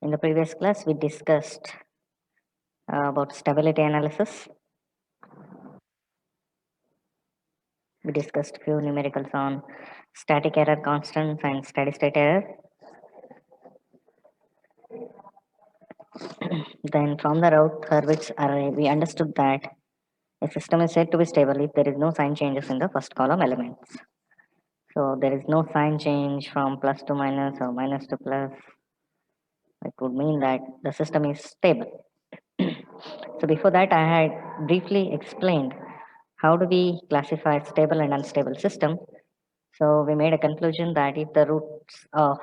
In the previous class, we discussed about stability analysis. We discussed few numericals on static error constants and steady state error. Then from the Routh Hurvitz array, we understood that a system is said to be stable if there is no sign changes in the first column elements. So there is no sign change from plus to minus or minus to plus. It would mean that the system is stable. So before that, I had briefly explained how do we classify stable and unstable system. So we made a conclusion that if the roots of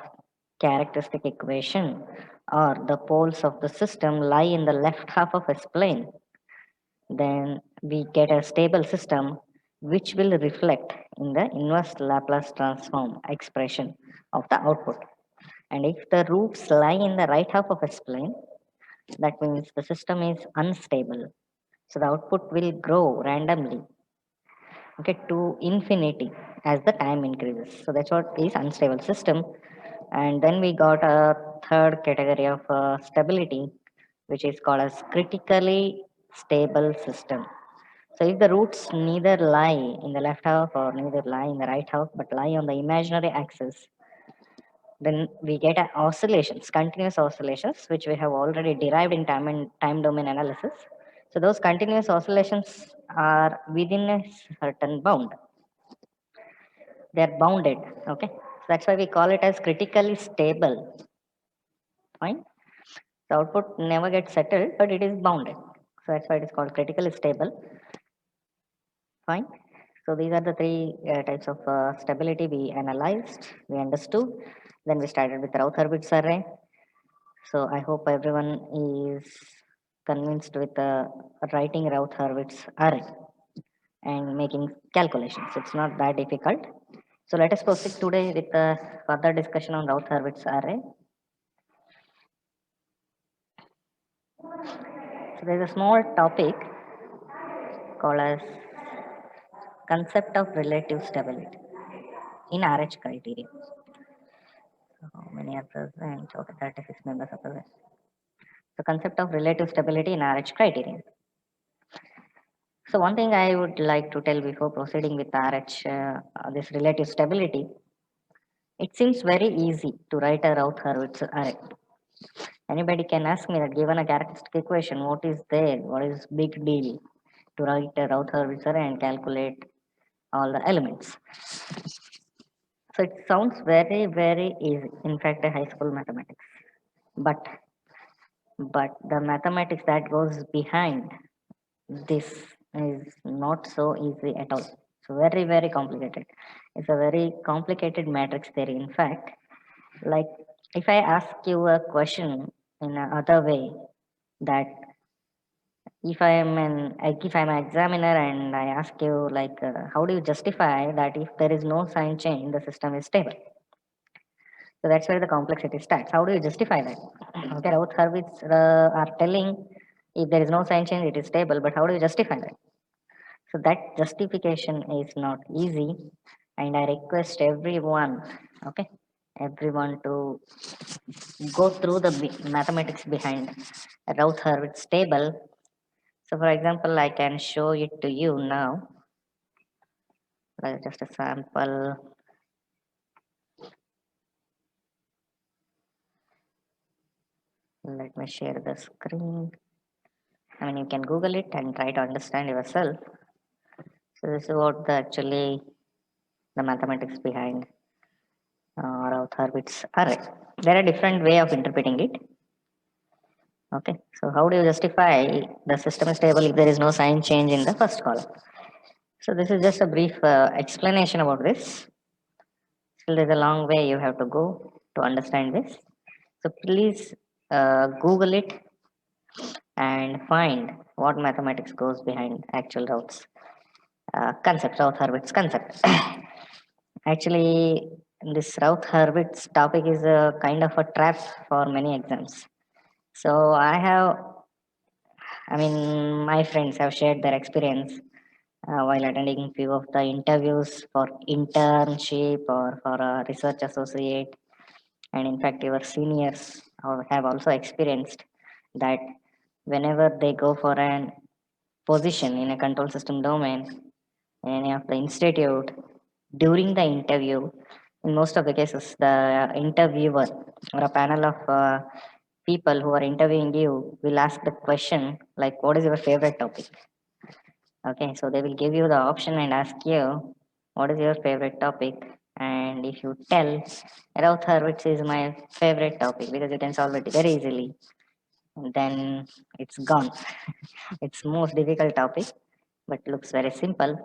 characteristic equation or the poles of the system lie in the left half of a plane, then we get a stable system which will reflect in the inverse Laplace transform expression of the output. And if the roots lie in the right half of a plane, that means the system is unstable. So the output will grow randomly, okay, to infinity as the time increases. So that's what is unstable system. And then we got a third category of stability, which is called as critically stable system. So if the roots neither lie in the left half or neither lie in the right half, but lie on the imaginary axis, then we get oscillations, continuous oscillations, which we have already derived in time domain analysis. So those continuous oscillations are within a certain bound. They are bounded. Okay. So that's why we call it as critically stable. Fine. The output never gets settled, but it is bounded. So that's why it is called critically stable. Fine. So these are the three types of stability we analyzed, we understood. Then we started with Routh Hurvitz array. So I hope everyone is convinced with writing Routh Hurvitz array and making calculations. It's not that difficult. So let us proceed today with further discussion on Routh Hurvitz array. So there is a small topic called as concept of relative stability in RH criteria. So how many are present? Okay, 36 members are present. The concept of relative stability in RH criteria. So one thing I would like to tell before proceeding with RH, this relative stability, it seems very easy to write a Routh Hurvitz array. Anybody can ask me that given a characteristic equation, what is there? What is big deal to write a Routh Hurvitz array and calculate all the elements? So it sounds very, very easy. In fact, a high school mathematics. But the mathematics that goes behind this is not so easy at all. It's very, very complicated. It's a very complicated matrix theory. In fact, like if I ask you a question in another way, that if I'm an examiner and I ask you like how do you justify that if there is no sign change the system is stable? So that's where the complexity starts. How do you justify that? Okay, Routh Hurwitz are telling if there is no sign change, it is stable, but how do you justify that? So that justification is not easy, and I request everyone, okay, everyone to go through the mathematics behind Routh Hurwitz table. So, for example, I can show it to you now. Like just a sample. Let me share the screen. I mean, you can Google it and try to understand yourself. So this is what actually the mathematics behind Routh Hurwitz array. There are different way of interpreting it. Okay, so how do you justify the system is stable if there is no sign change in the first column? So this is just a brief explanation about this. Still, there's a long way you have to go to understand this. So please Google it and find what mathematics goes behind actual Routh's concept, Routh Hurwitz concept. Actually, this Routh Hurwitz topic is a kind of a trap for many exams. So my friends have shared their experience while attending few of the interviews for internship or for a research associate, and in fact, your seniors have also experienced that whenever they go for an position in a control system domain in any of the institute, during the interview, in most of the cases the interviewer or a panel of people who are interviewing you will ask the question like, what is your favorite topic? Okay, so they will give you the option and ask you, what is your favorite topic? And if you tell, Routh Hurvitz is my favorite topic because you can solve it very easily, then it's gone. It's most difficult topic, but looks very simple.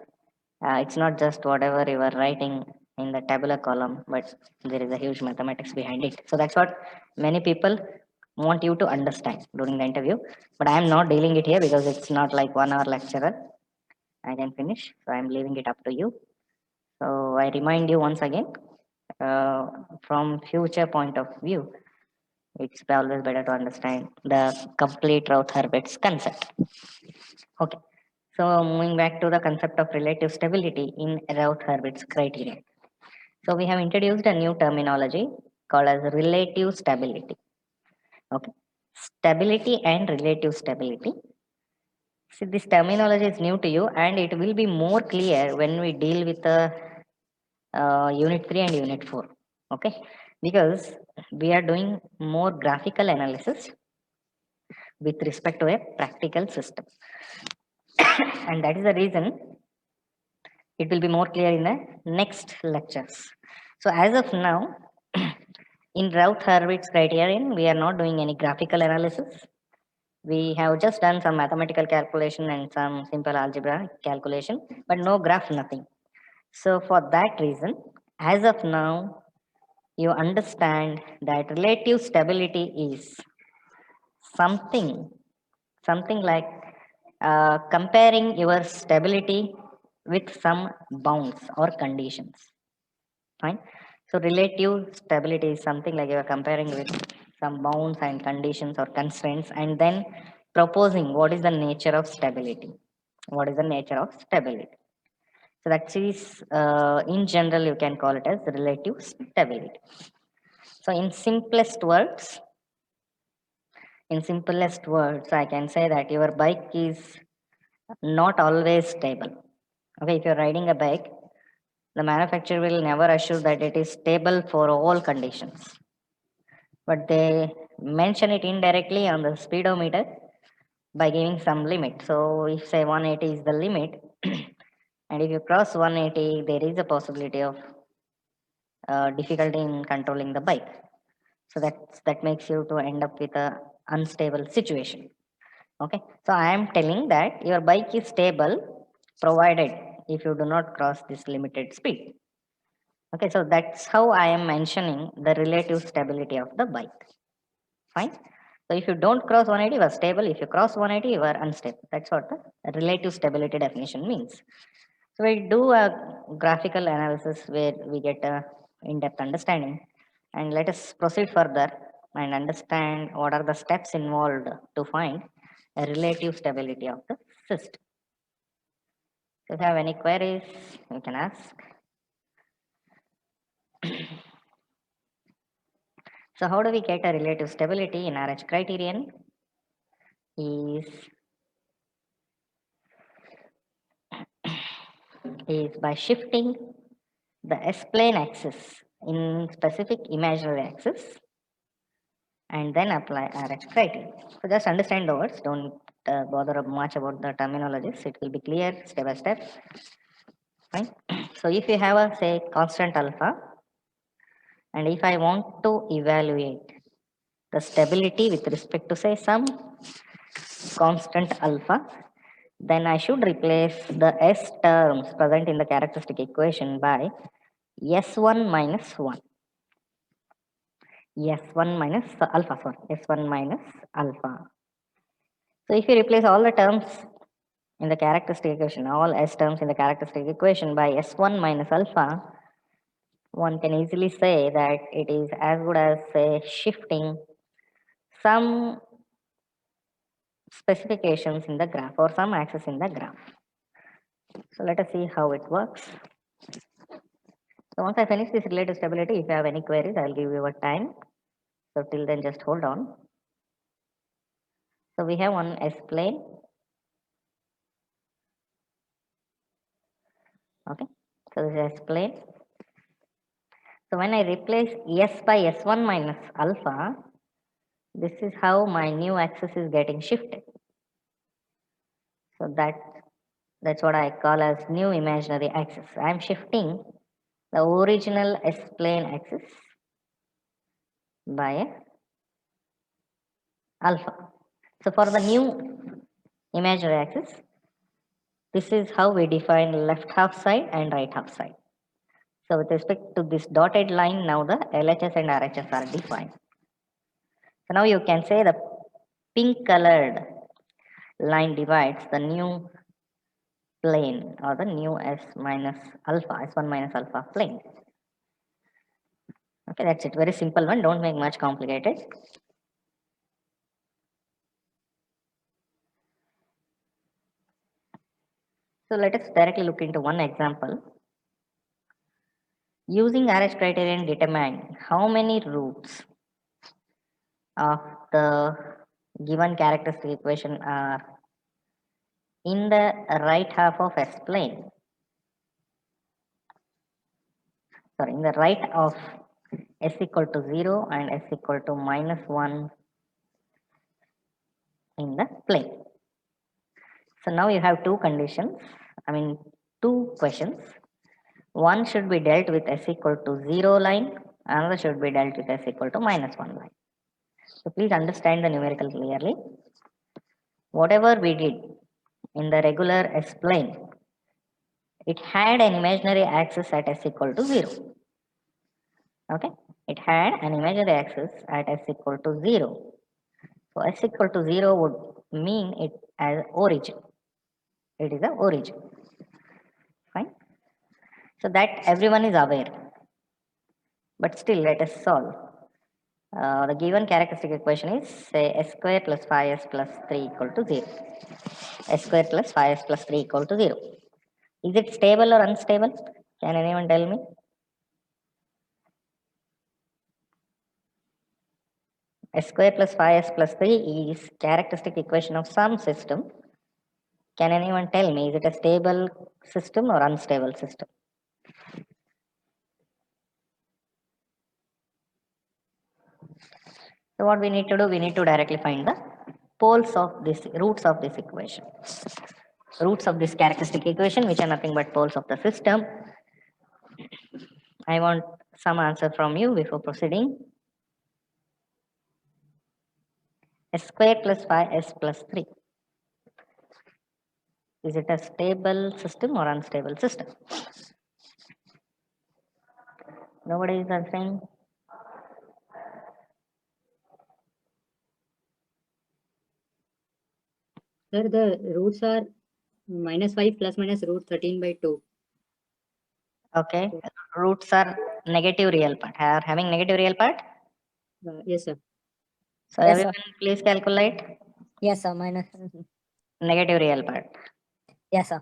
It's not just whatever you are writing in the tabular column, but there is a huge mathematics behind it. So that's what many people want you to understand during the interview. But I am not dealing it here because it's not like 1 hour lecturer. I can finish. So I'm leaving it up to you. So I remind you once again, uh, from future point of view, it's always better to understand the complete Routh Hurwitz concept. Okay. So moving back to the concept of relative stability in Routh Hurwitz criteria. So we have introduced a new terminology called as relative stability. Okay. Stability and relative stability. See, this terminology is new to you and it will be more clear when we deal with the unit 3 and unit 4. Okay. Because we are doing more graphical analysis with respect to a practical system. And that is the reason it will be more clear in the next lectures. So as of now, in Routh Hurwitz criterion, we are not doing any graphical analysis. We have just done some mathematical calculation and some simple algebra calculation, but no graph, nothing. So for that reason, as of now, you understand that relative stability is something, something like comparing your stability with some bounds or conditions. Fine. So relative stability is something like you are comparing with some bounds and conditions or constraints and then proposing what is the nature of stability. What is the nature of stability? So that is, in general, you can call it as relative stability. So in simplest words, I can say that your bike is not always stable. Okay, if you're riding a bike, the manufacturer will never assure that it is stable for all conditions. But they mention it indirectly on the speedometer by giving some limit. So if say 180 is the limit, and if you cross 180, there is a possibility of difficulty in controlling the bike. So that makes you to end up with a unstable situation. Okay, so I am telling that your bike is stable provided if you do not cross this limited speed. Okay, so that's how I am mentioning the relative stability of the bike. Fine. So if you don't cross 180, you are stable. If you cross 180, you are unstable. That's what the relative stability definition means. So we do a graphical analysis where we get a in-depth understanding. And let us proceed further and understand what are the steps involved to find a relative stability of the system. So if you have any queries, you can ask. So how do we get a relative stability in RH criterion? Is by shifting the S-plane axis in specific imaginary axis and then apply RH criteria. So just understand the words, don't bother much about the terminologies, it will be clear step by step. Fine. So if you have a say constant alpha, and if I want to evaluate the stability with respect to say some constant alpha, then I should replace the S terms present in the characteristic equation by S1 minus 1. S1 minus alpha, sorry, S1 minus alpha. So if you replace all the terms in the characteristic equation, all S terms in the characteristic equation by S1 minus alpha, one can easily say that it is as good as say shifting some specifications in the graph or some axis in the graph. So let us see how it works. So once I finish this relative stability, if you have any queries, I'll give you a time. So till then just hold on. So we have one S plane. Okay. So this is S plane. So when I replace S by S1 minus alpha, this is how my new axis is getting shifted. So that's what I call as new imaginary axis. I am shifting the original S plane axis by a alpha. So for the new imaginary axis, this is how we define left half side and right half side. So with respect to this dotted line, now the LHS and RHS are defined. So now you can say the pink colored line divides the new plane or the new S minus alpha, S1 minus alpha plane. Okay, that's it. Very simple one. Don't make much complicated. So let us directly look into one example. Using RH criterion, determine how many roots of the given characteristic equation are in the right half of S plane. Sorry, in the right of S equal to 0 and S equal to minus 1 in the plane. So now you have two conditions, two questions. One should be dealt with S equal to 0 line, another should be dealt with S equal to minus 1 line. So please understand the numerical clearly. Whatever we did in the regular S plane, it had an imaginary axis at S equal to 0. Okay, it had an imaginary axis at S equal to 0. So S equal to 0 would mean it as origin. It is the origin. Fine. So that everyone is aware. But still, let us solve. The given characteristic equation is say s square plus 5s plus 3 equal to 0. S square plus 5s plus 3 equal to 0. Is it stable or unstable? Can anyone tell me? S square plus 5s plus 3 is characteristic equation of some system. Can anyone tell me, is it a stable system or unstable system? So what we need to do, we need to directly find the poles of this, roots of this equation. Roots of this characteristic equation, which are nothing but poles of the system. I want some answer from you before proceeding. S square plus 5s plus 3. Is it a stable system or unstable system? Nobody is answering. Sir, the roots are minus 5 plus minus root 13 by 2. Okay. Roots are negative real part. Are having negative real part? Yes, sir. So Yes, everyone please calculate. Yes, sir. Minus. Negative real part. Yes, sir.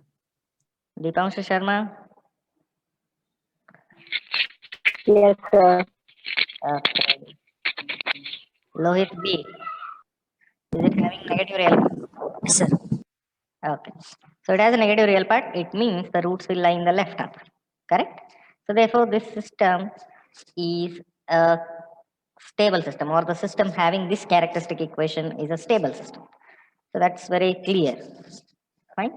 Deepanshu Sharma. Yes, sir. Okay. Lohit B. Is it having negative real part? Yes, sir. Okay. So it has a negative real part. It means the roots will lie in the left half. Correct? So therefore this system is a stable system, or the system having this characteristic equation is a stable system. So that's very clear. Fine.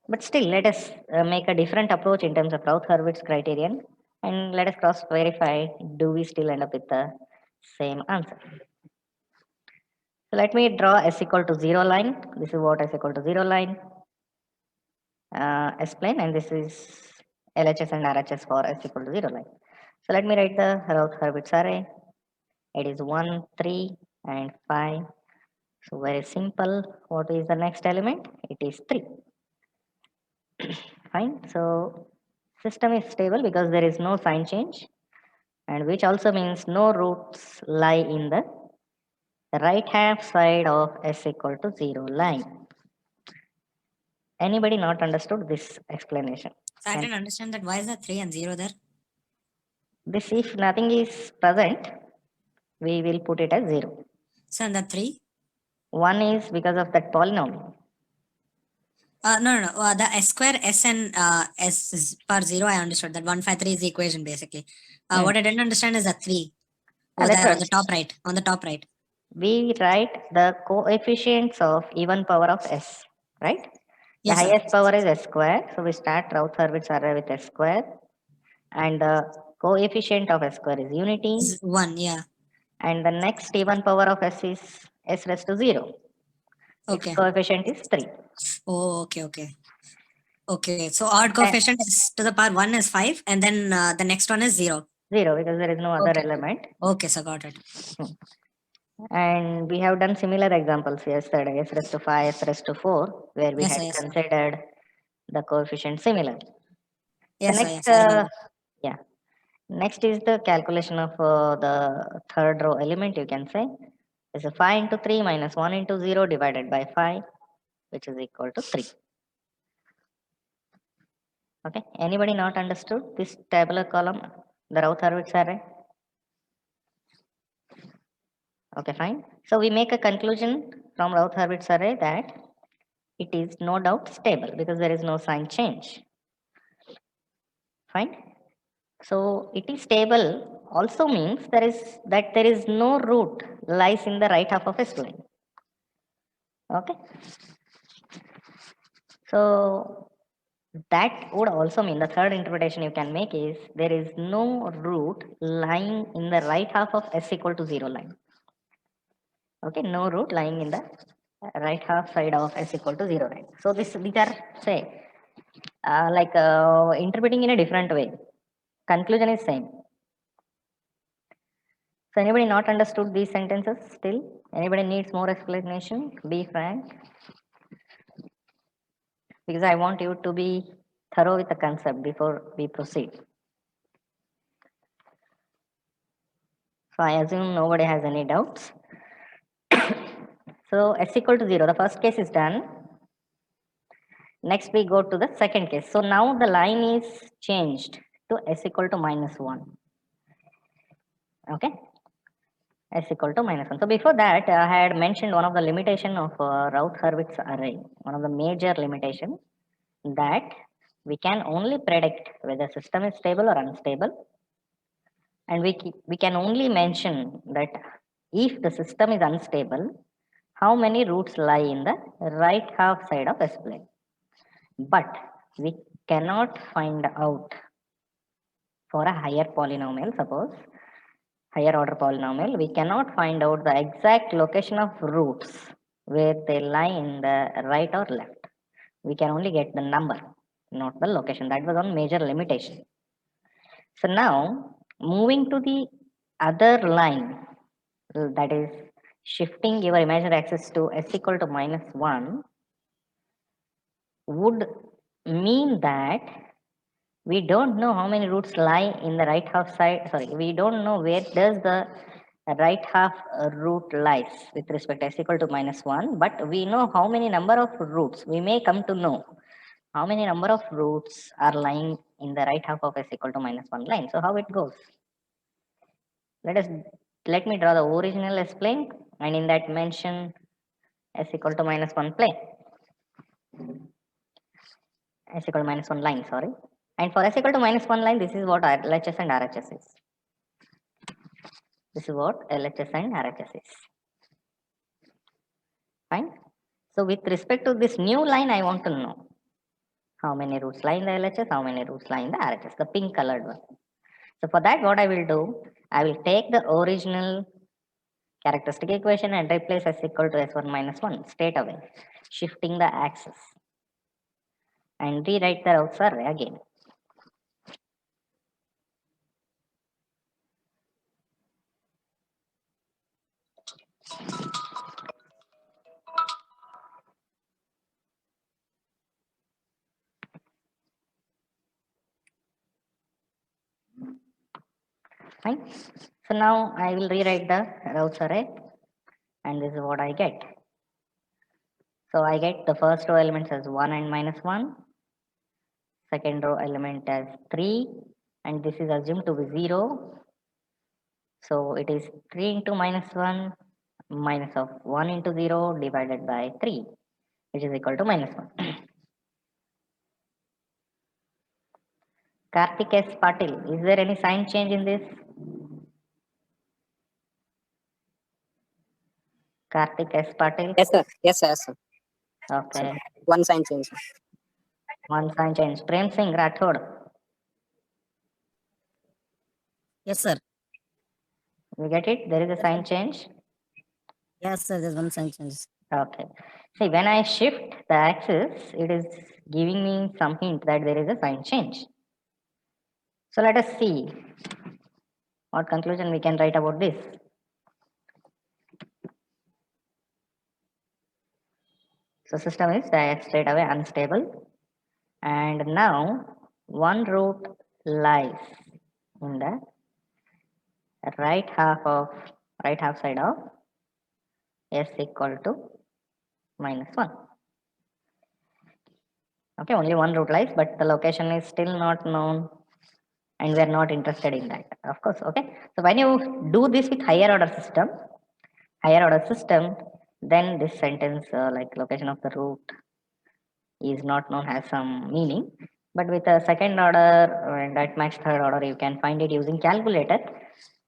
But still, let us make a different approach in terms of Routh Hurvitz criterion, and let us cross verify, do we still end up with the same answer? So let me draw S equal to 0 line. This is what S equal to 0 line. S plane, and this is LHS and RHS for S equal to 0 line. So let me write the Routh Hurvitz array. It is 1, 3, and 5. So very simple. What is the next element? It is 3. Fine. So system is stable because there is no sign change, and which also means no roots lie in the right hand side of S equal to 0 line. Anybody not understood this explanation? So I didn't understand that. Why is the 3 and 0 there? This if nothing is present, we will put it as 0. So and the 3. 1 is because of that polynomial. No. The s square s and s is per 0. I understood that 153 is the equation basically. What I didn't understand is the 3 over that's there on right. the top right. On the top right. We write the coefficients of even power of s, right? The Yes, sir. highest power is s square, so we start Routh Hurvitz array with s square, and the coefficient of s square is unity, Is 1. Yeah. and the next even power of s is s raised to 0. Its Okay. coefficient is 3. Oh, okay. Okay. So odd Eh, coefficient is to the power 1 is 5, and then the next one is 0. 0 because there is no other Okay. element. Okay, so got it. And we have done similar examples yesterday, s raised to 5, s raised to 4, where we Yes, had sir. Yes, sir. considered the coefficient similar. So Yes, sir. next, Yes, I remember. yeah, next is the calculation of the third row element. You can say is a 5 into 3 minus 1 into 0 divided by 5, which is equal to 3. Okay, anybody not understood this tabular column, the Routh Hurvitz array? Okay, fine. So we make a conclusion from Routh Hurvitz array that it is no doubt stable because there is no sign change. Fine. So it is stable also means there is no root lies in the right half of a line. Okay. So that would also mean the third interpretation you can make is there is no root lying in the right half of s equal to 0 line. Okay, no root lying in the right half side of s equal to 0 line. So these are say interpreting in a different way. Conclusion is same. So anybody not understood these sentences still? Anybody needs more explanation? Be frank. Because I want you to be thorough with the concept before we proceed. So I assume nobody has any doubts. So s equal to 0, the first case is done. Next we go to the second case. So now the line is changed to s equal to minus 1. Okay. S equal to minus 1. So before that, I had mentioned one of the limitation of Routh Hurvitz array, one of the major limitation that we can only predict whether system is stable or unstable, and we can only mention that if the system is unstable, how many roots lie in the right half side of S plane. But we cannot find out for a higher polynomial, suppose higher order polynomial, we cannot find out the exact location of roots where they lie in the right or left. We can only get the number, not the location. That was one major limitation. So now moving to the other line, that is shifting your imaginary axis to s equal to minus 1 would mean that we don't know how many roots lie in the right half side. Sorry, we don't know where does the right half root lies with respect to s equal to minus 1, but we know how many number of roots. We may come to know how many number of roots are lying in the right half of s equal to minus 1 line. So how it goes? Let me draw the original S plane and in that mention s equal to minus 1 plane. S equal to minus 1 line, sorry. And for s equal to minus 1 line, this is what LHS and RHS is. This is what LHS and RHS is. Fine. So with respect to this new line, I want to know how many roots lie in the LHS, how many roots lie in the RHS, the pink colored one. So for that, what I will do, I will take the original characteristic equation and replace s equal to s1 minus 1 straight away, shifting the axis and rewrite the routes array again. Fine. So now I will rewrite the routes array and this is what I get. So I get the first row elements as 1 and minus 1, second row element as 3, and this is assumed to be 0, So it is 3 into minus 1 minus of 1 into 0 divided by 3, which is equal to minus 1. Karthik S. Patil, is there any sign change in this? Karthik S. Patil? Yes, sir. Yes, sir. Yes, sir. Okay. One sign change. Sir. One sign change. Prem Singh Rathod, Yes, sir. you get it? There is a sign change. Yes, sir. There's one sign change. Okay. See, when I shift the axis, it is giving me some hint that there is a sign change. So let us see what conclusion we can write about this. So system is straight away unstable, and now one root lies in the right half side of s equal to minus 1. Okay, only one root lies, but the location is still not known and we are not interested in that, of course. Okay, so when you do this with higher order system, then this sentence like location of the root is not known, has some meaning. But with a second order and at max third order, you can find it using calculator,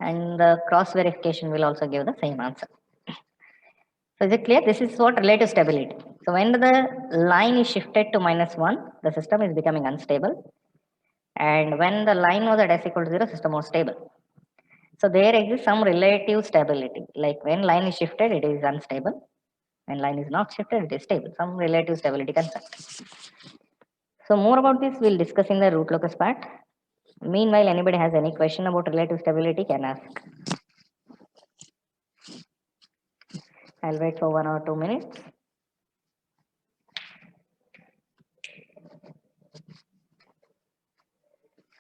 and the cross verification will also give the same answer. So is it clear? This is what relative stability. So when the line is shifted to minus 1, the system is becoming unstable. And when the line was at s equal to 0, system was stable. So there exists some relative stability. Like when line is shifted, it is unstable. When line is not shifted, it is stable. Some relative stability concept. So more about this we'll discuss in the root locus part. Meanwhile, anybody has any question about relative stability can ask. I'll wait for 1 or 2 minutes.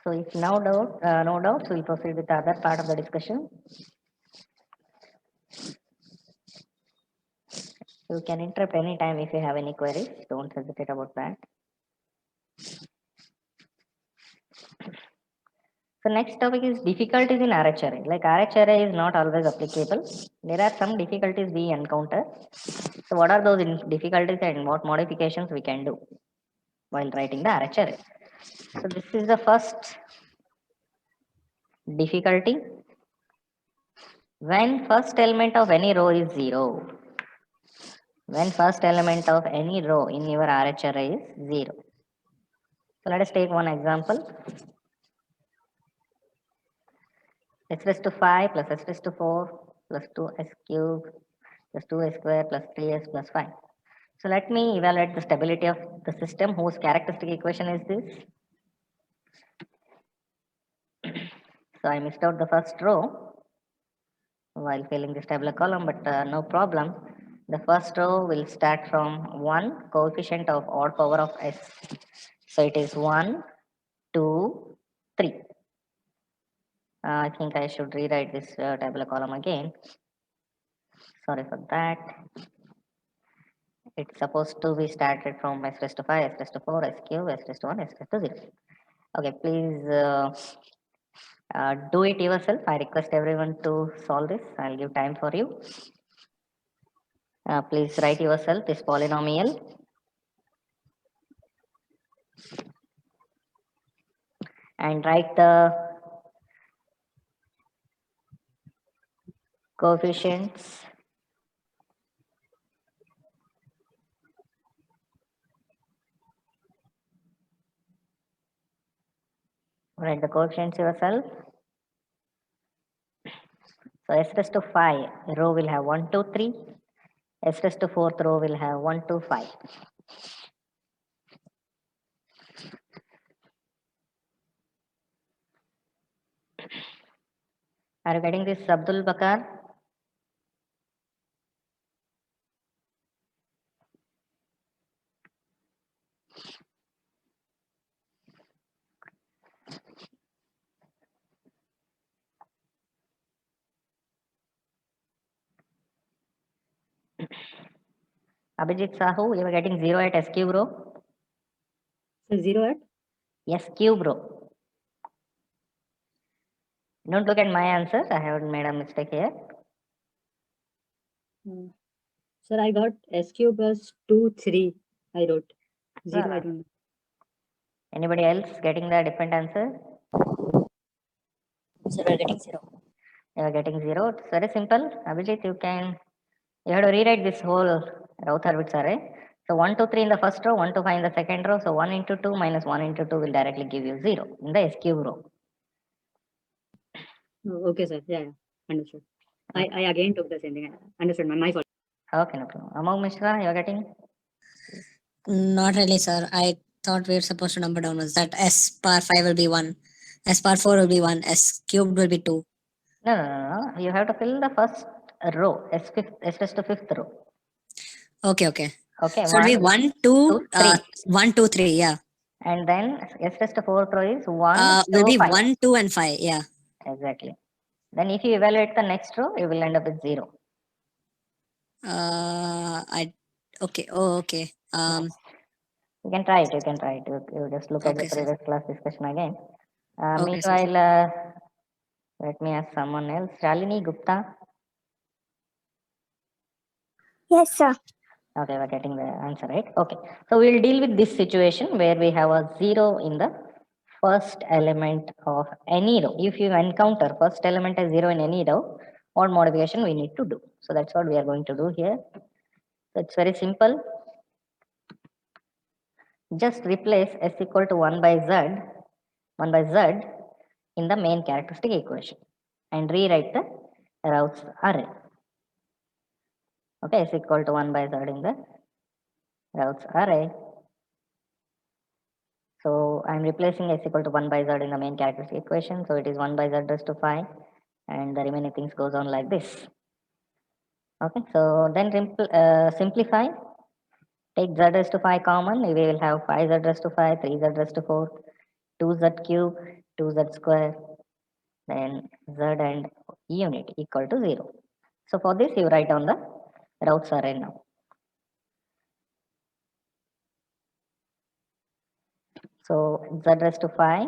So if no doubts, we'll proceed with the other part of the discussion. You can interrupt anytime if you have any queries. Don't hesitate about that. So next topic is difficulties in RH array. Like RH array is not always applicable. There are some difficulties we encounter. So what are those difficulties and what modifications we can do while writing the RH array? So this is the first difficulty. When first element of any row is 0. When first element of any row in your RH array is 0. So let us take one example. S raised to 5 plus s raised to 4 plus 2s cube plus 2s square plus 3s plus 5. So let me evaluate the stability of the system whose characteristic equation is this. So I missed out the first row while filling this tabular column, but no problem. The first row will start from 1 coefficient of odd power of s. So it is 1, 2, 3. I think I should rewrite this tabular column again. Sorry for that. It's supposed to be started from s raised to 5, s raised to 4, s cube, s raised to 1, s raised to 0. Okay, please do it yourself. I request everyone to solve this. I'll give time for you. Please write yourself this polynomial. And write the coefficients yourself. So s raised to 5 row will have 1, 2, 3. S raised to 4th row will have 1, 2, 5. Are you getting this, Abdul Bakar? Abhijit Sahu, you are getting 0 at S cube row? So 0 at S cube row. Don't look at my answers. I haven't made a mistake here. Sir, I got SQ plus 2, 3. I wrote 0. I No. don't know. Anybody else getting the different answer? Sir, we're getting 0. You are getting 0. It's very simple. Abhijit, you have to rewrite this whole Routh Hurvitz array. So 1, 2, 3 in the first row, 1, 2, 5 in the second row. So 1 into 2 minus 1 into 2 will directly give you 0 in the SQ row. Oh, okay, sir. Yeah, understood. I again took the same thing. Understood. My fault. Okay, no problem. Among Mishra, you are getting? Not really, sir. I thought we were supposed to number down was that S power 5 will be 1, S power 4 will be 1, S cubed will be 2. No. You have to fill the first row, S raised to fifth row. Okay. Okay, So it'll be 1, 2, 3. 1, 2, 3, yeah. And then S raised to fourth row is 1, Will 2, be 5. 1, 2, and 5, yeah. Exactly. Then if you evaluate the next row, you will end up with 0. Okay. Oh, okay. You can try it. You just look at the Okay, sir. previous class discussion again. Okay, sir. Meanwhile, let me ask someone else. Shalini Gupta. Yes, sir. Okay, we're getting the answer right. Okay, so we'll deal with this situation where we have a 0 in the first element of any row. If you encounter first element as 0 in any row, what modification we need to do? So that's what we are going to do here. So it's very simple. Just replace s equal to 1 by z in the main characteristic equation and rewrite the Routh's array. Okay, s equal to 1 by z in the Routh's array. So I'm replacing s equal to 1 by z in the main characteristic equation. So it is 1 by z raised to 5 and the remaining things goes on like this. Okay, so then simplify. Take z raised to 5 common. We will have 5z raised to 5, 3z raised to 4, 2z cube, 2z square, then z and unit equal to 0. So for this you write on the Routh's array now. So z raised to 5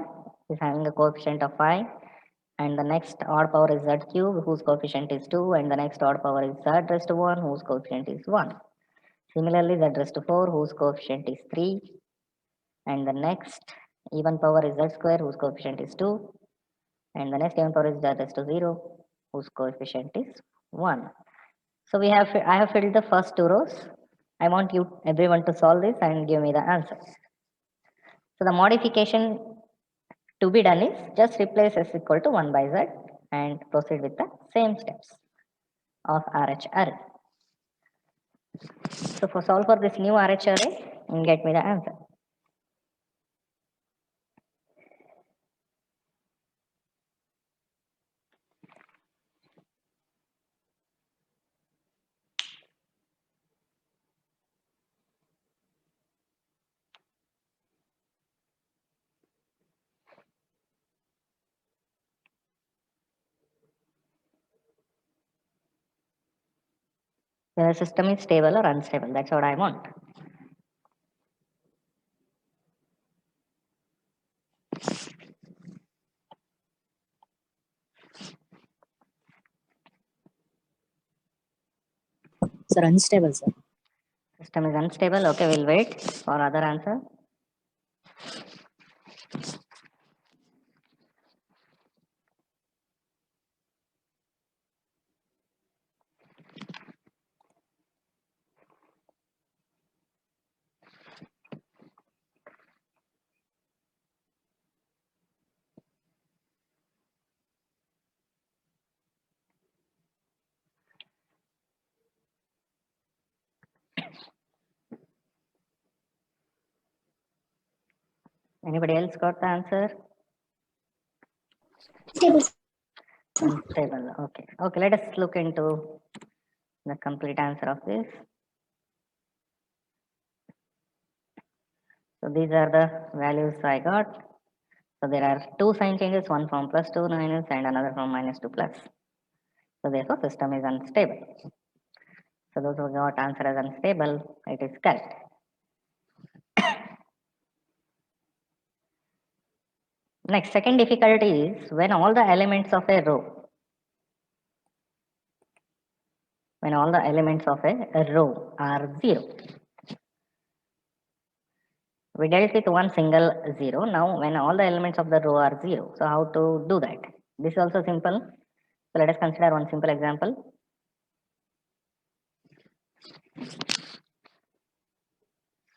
is having a coefficient of 5 and the next odd power is z cube whose coefficient is 2 and the next odd power is z raised to 1 whose coefficient is 1. Similarly z raised to 4 whose coefficient is 3 and the next even power is z square whose coefficient is 2 and the next even power is z raised to 0 whose coefficient is 1. So I have filled the first two rows. I want everyone to solve this and give me the answer. So the modification to be done is just replace s equal to 1 by z and proceed with the same steps of RH array. So for solve for this new RH array and get me the answer. The system is stable or unstable. That's what I want. Sir, unstable, sir. System is unstable. Okay, we'll wait for other answer. Anybody else got the answer? Stable. Unstable. Okay. Okay, let us look into the complete answer of this. So these are the values I got. So there are two sign changes, one from plus 2 minus and another from minus 2 plus. So therefore system is unstable. So those who got answer as unstable, it is correct. Next, second difficulty is when all the elements of a row, are 0. We dealt with one single 0. Now, when all the elements of the row are 0, so how to do that? This is also simple. So let us consider one simple example.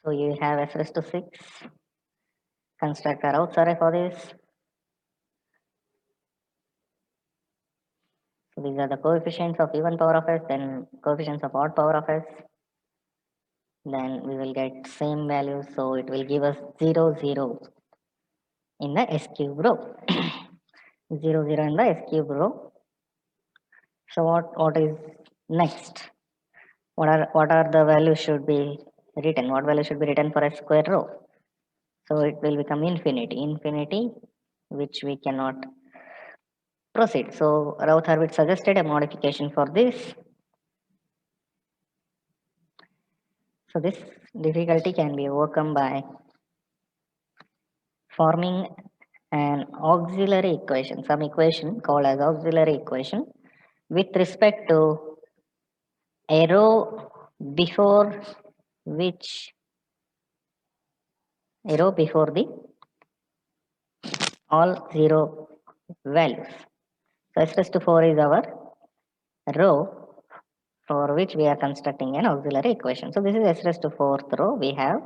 So you have s raised to 6. Construct a Routh array for this. So these are the coefficients of even power of s, then coefficients of odd power of s. Then we will get same values. So it will give us 0, 0 in the s cube row. 0, 0 in the s cube row. So what is next? What are the values should be written? What value should be written for a square row? So it will become infinity, which we cannot proceed. So Routh Hurvitz suggested a modification for this. So this difficulty can be overcome by forming an auxiliary equation, some equation called as auxiliary equation with respect to a row before which before the all 0 values. So s raised to 4 is our row for which we are constructing an auxiliary equation. So this is s raised to 4th row we have,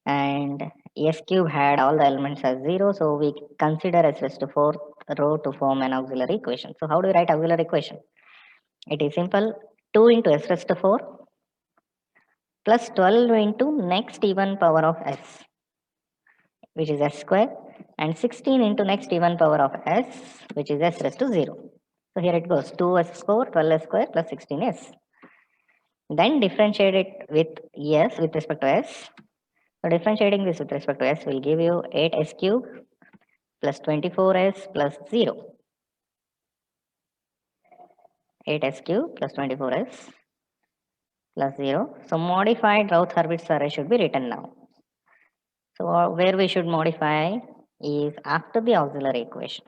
and s cube had all the elements as 0, so we consider s raised to 4th row to form an auxiliary equation. So how do we write auxiliary equation? It is simple. 2 into s raised to 4 plus 12 into next even power of s, which is s square, and 16 into next even power of s, which is s raised to 0. So here it goes 2s square, 12s square plus 16s. Then differentiate it with s with respect to s. So differentiating this with respect to s will give you 8s cube plus 24s plus 0. 8s cube plus 24s plus 0. So modified Routh Hurvitz array should be written now. So where we should modify is after the auxiliary equation.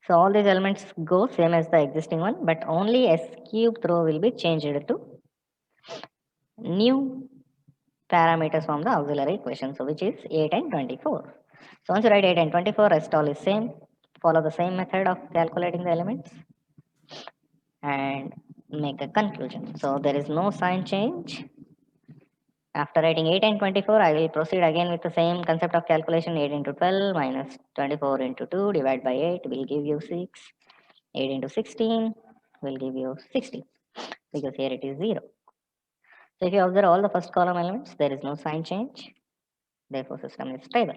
So all these elements go same as the existing one, but only s cube row will be changed to new parameters from the auxiliary equation, so which is 8 and 24. So once you write 8 and 24, rest all is same. Follow the same method of calculating the elements and make a conclusion. So there is no sign change. After writing 8 and 24, I will proceed again with the same concept of calculation. 8 into 12 minus 24 into 2 divided by 8 will give you 6. 8 into 16 will give you 60, because here it is 0. So if you observe all the first column elements, there is no sign change. Therefore, system is stable.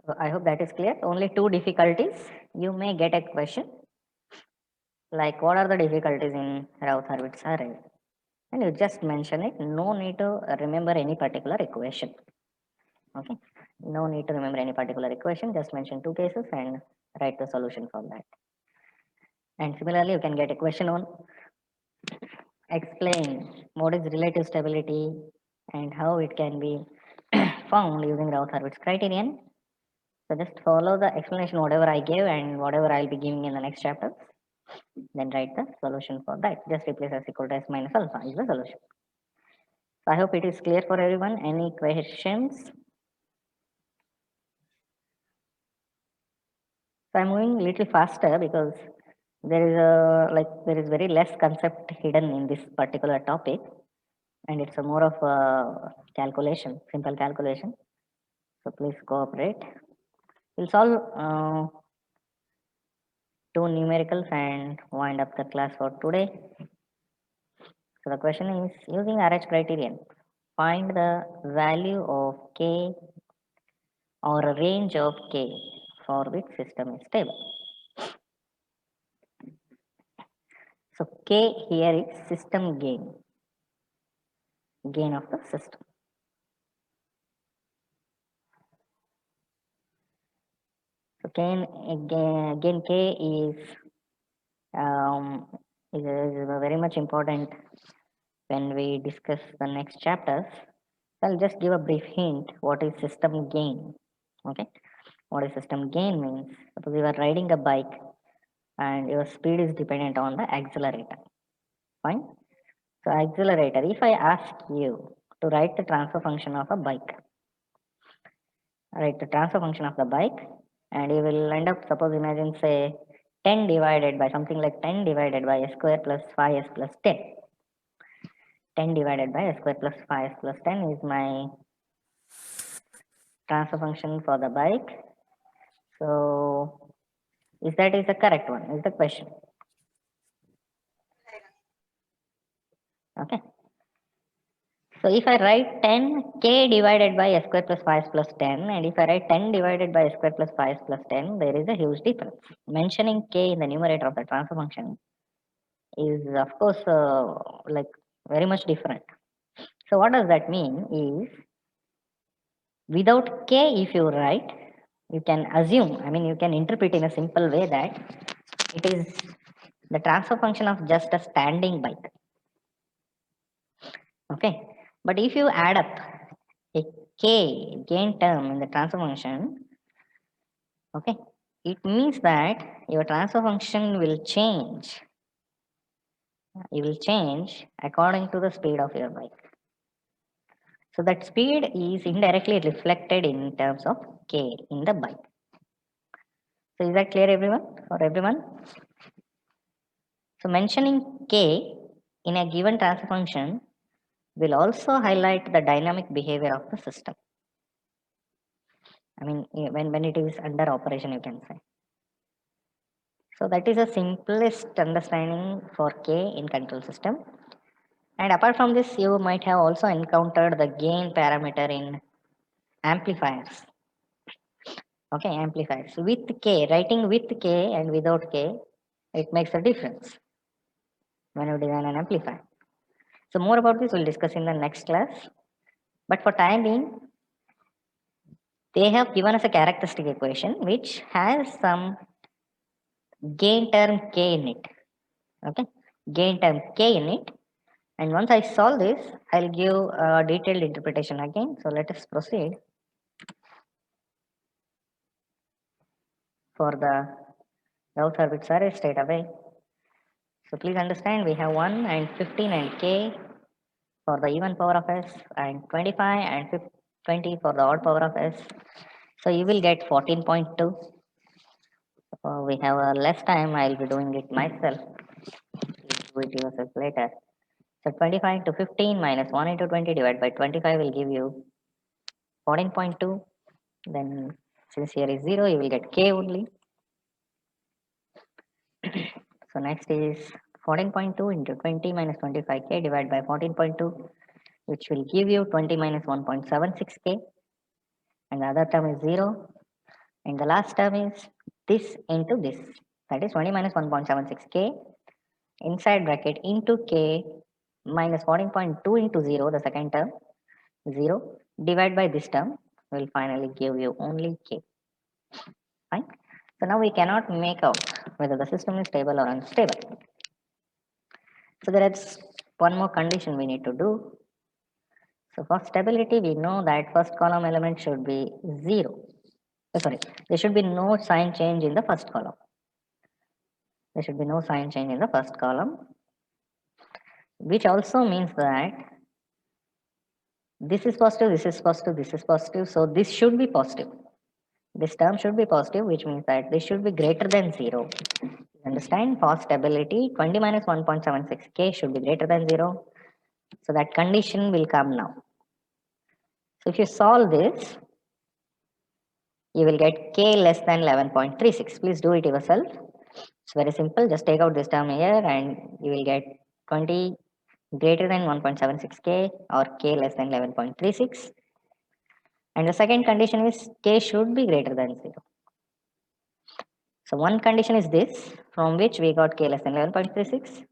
So I hope that is clear. Only two difficulties. You may get a question like, what are the difficulties in Routh Hurvitz array? And you just mention it. No need to remember any particular equation. Okay. No need to remember any particular equation. Just mention two cases and write the solution for that. And similarly, you can get a question on explain what is relative stability and how it can be found using Routh Hurvitz criterion. So just follow the explanation whatever I gave and whatever I'll be giving in the next chapter. Then write the solution for that. Just replace s equal to s minus alpha is the solution. So I hope it is clear for everyone. Any questions? So I'm moving a little faster because there is very less concept hidden in this particular topic, and it's a more of a calculation, simple calculation. So please cooperate. We'll solve two numericals and wind up the class for today. So the question is, using RH criterion, find the value of k or a range of k for which system is stable. So k here is system gain of the system. So again k is, is a very much important when we discuss the next chapters. I'll just give a brief hint what is system gain. Okay, what is system gain means? Suppose you are riding a bike and your speed is dependent on the accelerator. Fine. So accelerator, if I ask you to write the transfer function of a bike, write the transfer function of the bike, and you will end up, suppose imagine say 10 divided by something like 10 divided by s square plus 5s plus 10. 10 divided by s square plus 5s plus 10 is my transfer function for the bike. So is the correct one is the question. Okay. So if I write 10k divided by s square plus 5 plus 10, and if I write 10 divided by s square plus 5 plus 10, there is a huge difference. Mentioning k in the numerator of the transfer function is of course like very much different. So what does that mean is, without k if you write, you can assume, I mean you can interpret in a simple way that it is the transfer function of just a standing bike. Okay, but if you add up a k gain term in the transfer function, okay, it means that your transfer function will change. It will change according to the speed of your bike. So that speed is indirectly reflected in terms of k in the bike. So is that clear everyone? For everyone? So mentioning k in a given transfer function will also highlight the dynamic behavior of the system. I mean, when it is under operation, you can say. So that is the simplest understanding for K in control system. And apart from this, you might have also encountered the gain parameter in amplifiers. Okay, amplifiers. With K, writing with K and without K, it makes a difference when you design an amplifier. So more about this we'll discuss in the next class. But for time being, they have given us a characteristic equation which has some gain term k in it. Okay, gain term k in it. And once I solve this, I'll give a detailed interpretation again. So let us proceed for the Routh Hurvitz RH straight away. So please understand we have 1 and 15 and k for the even power of s, and 25 and 20 for the odd power of s. So you will get 14.2. We have less time, I'll be doing it myself. Please do it yourself later. So 25 into 15 minus 1 into 20 divided by 25 will give you 14.2. Then since here is 0, you will get k only. So next is 14.2 into 20 minus 25k divided by 14.2, which will give you 20 minus 1.76k. And the other term is 0. And the last term is this into this. That is 20 minus 1.76k inside bracket into k minus 14.2 into 0, the second term, 0, divided by this term will finally give you only k. Fine. So now we cannot make out whether the system is stable or unstable. So there is one more condition we need to do. So for stability, we know that first column element should be 0. Sorry, there should be no sign change in the first column. There should be no sign change in the first column, which also means that this is positive, this is positive, this is positive. So this should be positive. This term should be positive, which means that this should be greater than 0. Understand, for stability, 20 minus 1.76k should be greater than 0. So that condition will come now. So if you solve this, you will get k less than 11.36. Please do it yourself. It's very simple. Just take out this term here and you will get 20 greater than 1.76k or k less than 11.36. And the second condition is k should be greater than 0. So one condition is this, from which we got k less than 11.36.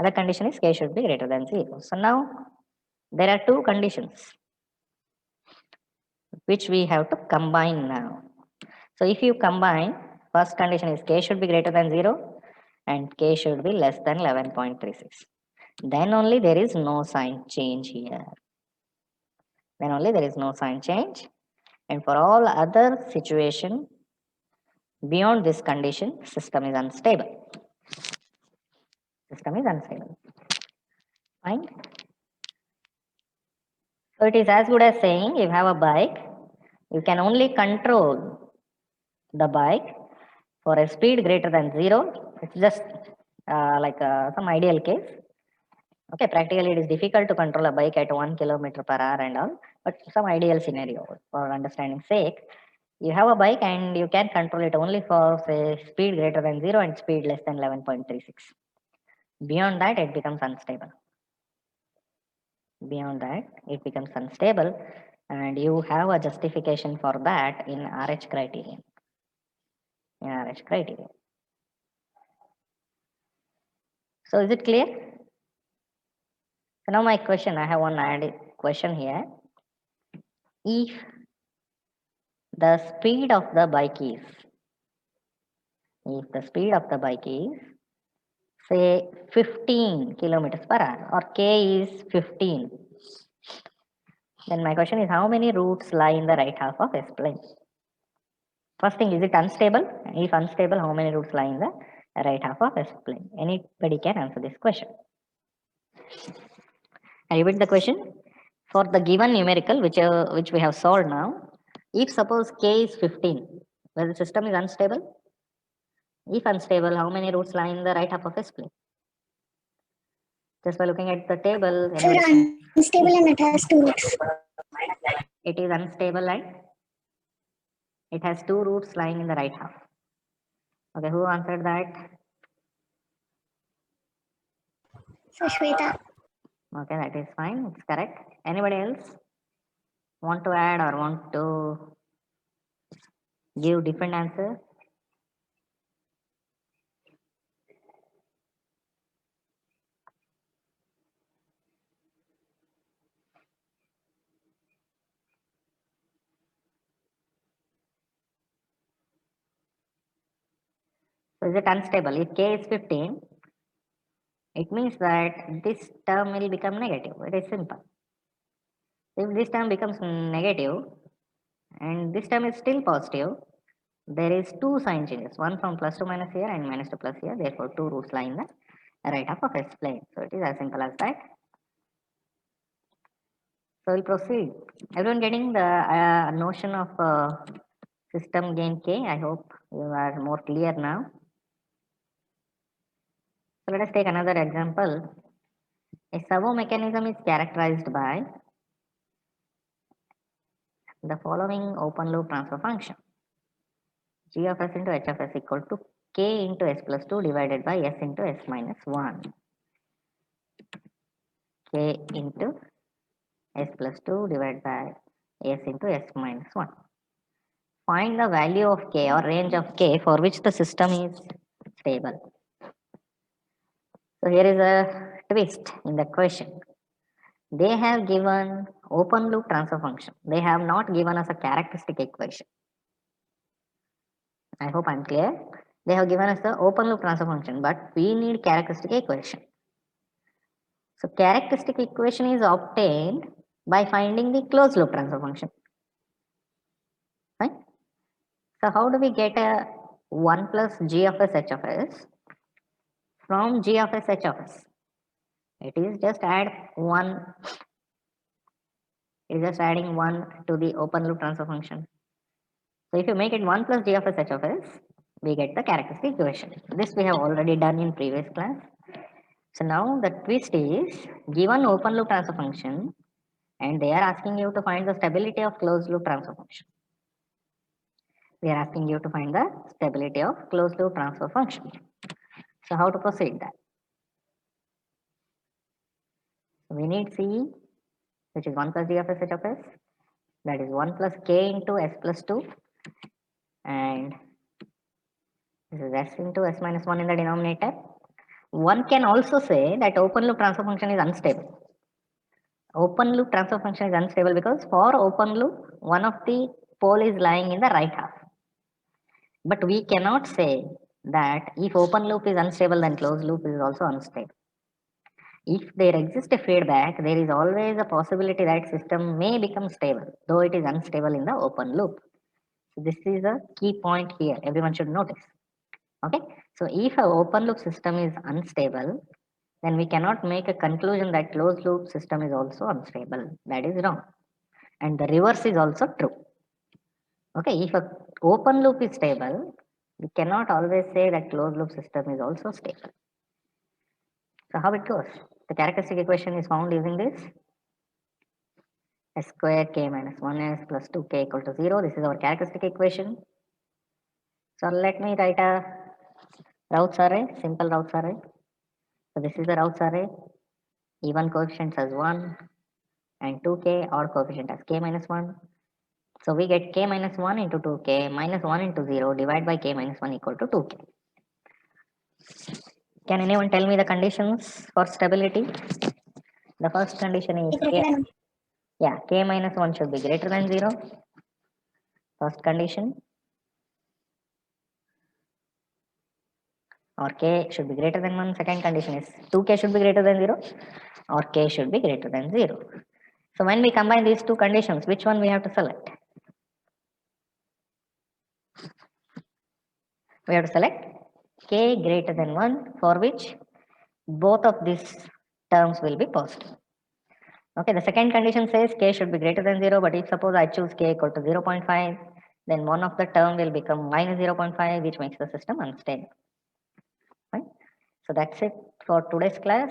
Other condition is k should be greater than 0. So now there are two conditions which we have to combine now. So if you combine, first condition is k should be greater than 0 and k should be less than 11.36. then only there is no sign change here. Then only there is no sign change. And for all other situation, beyond this condition, system is unstable. System is unstable. Fine. So it is as good as saying you have a bike, you can only control the bike for a speed greater than 0. It's just like some ideal case. Okay, practically it is difficult to control a bike at 1 kilometer per hour and all, but some ideal scenario for understanding sake. You have a bike and you can control it only for say speed greater than 0 and speed less than 11.36. Beyond that, it becomes unstable. Beyond that, it becomes unstable, and you have a justification for that in RH criterion. In RH criterion. So is it clear? So now my question, I have one added question here. If the speed of the bike is, say 15 kilometers per hour or k is 15, then my question is how many roots lie in the right half of S plane? First thing, is it unstable? If unstable, how many roots lie in the right half of S plane? Anybody can answer this question. I repeat the question. For the given numerical, which we have solved now, if suppose k is 15, where the system is unstable, if unstable, how many roots lie in the right half of S plane? Just by looking at the table, Unstable and it has 2 roots. it is unstable and it has 2 roots lying in the right half. Okay, who answered that? Sushmita. Okay, that is fine. It's correct. Anybody else want to add or want to give different answer? So is it unstable? If k is 15, it means that this term will become negative. It is simple. If this term becomes negative and this term is still positive, there is 2 sign changes, one from plus to minus here and minus to plus here. Therefore, 2 roots lie in the right half of S plane. So it is as simple as that. So we'll proceed. Everyone getting the notion of system gain K? I hope you are more clear now. So let us take another example. A servo mechanism is characterized by the following open loop transfer function. G of S into H of S equal to K into S plus 2 divided by S into S minus 1. K into S plus 2 divided by S into S minus 1. Find the value of K or range of K for which the system is stable. So here is a twist in the question. They have given open loop transfer function. They have not given us a characteristic equation. I hope I'm clear. They have given us the open loop transfer function, but we need characteristic equation. So characteristic equation is obtained by finding the closed loop transfer function. Right? So how do we get a 1 plus g of s h of s from g of s h of s? It is just add 1. It is just adding 1 to the open loop transfer function. So if you make it 1 plus g of s h of s, we get the characteristic equation. This we have already done in previous class. So now the twist is given open loop transfer function and they are asking you to find the stability of closed loop transfer function. We are asking you to find the stability of closed loop transfer function. So how to proceed that? We need C, which is 1 plus g of s h of s, that is 1 plus k into s plus 2, and this is s into s minus 1 in the denominator. One can also say that open loop transfer function is unstable. Open loop transfer function is unstable because for open loop, one of the pole is lying in the right half. But we cannot say that if open loop is unstable, then closed loop is also unstable. If there exists a feedback, there is always a possibility that system may become stable, though it is unstable in the open loop. So this is a key point here. Everyone should notice. Okay. So if a open loop system is unstable, then we cannot make a conclusion that closed loop system is also unstable. That is wrong. And the reverse is also true. Okay. If a open loop is stable, we cannot always say that closed loop system is also stable. So how it goes? The characteristic equation is found using this s square k minus 1s plus 2k equal to 0. This is our characteristic equation. So let me write a Routh array, simple Routh array. So this is the Routh array. Even coefficients as 1 and 2k, odd coefficient as k minus 1. So we get k minus 1 into 2k minus 1 into 0 divided by k minus 1 equal to 2k. Can anyone tell me the conditions for stability? The first condition is k, yeah, k minus 1 should be greater than 0. First condition. Or k should be greater than 1. Second condition is 2k should be greater than 0 or k should be greater than 0. So when we combine these two conditions, which one we have to select? We have to select k greater than 1, for which both of these terms will be positive. Okay, the second condition says k should be greater than 0, but if suppose I choose k equal to 0.5, then one of the term will become minus 0.5, which makes the system unstable. Right? So that's it for today's class.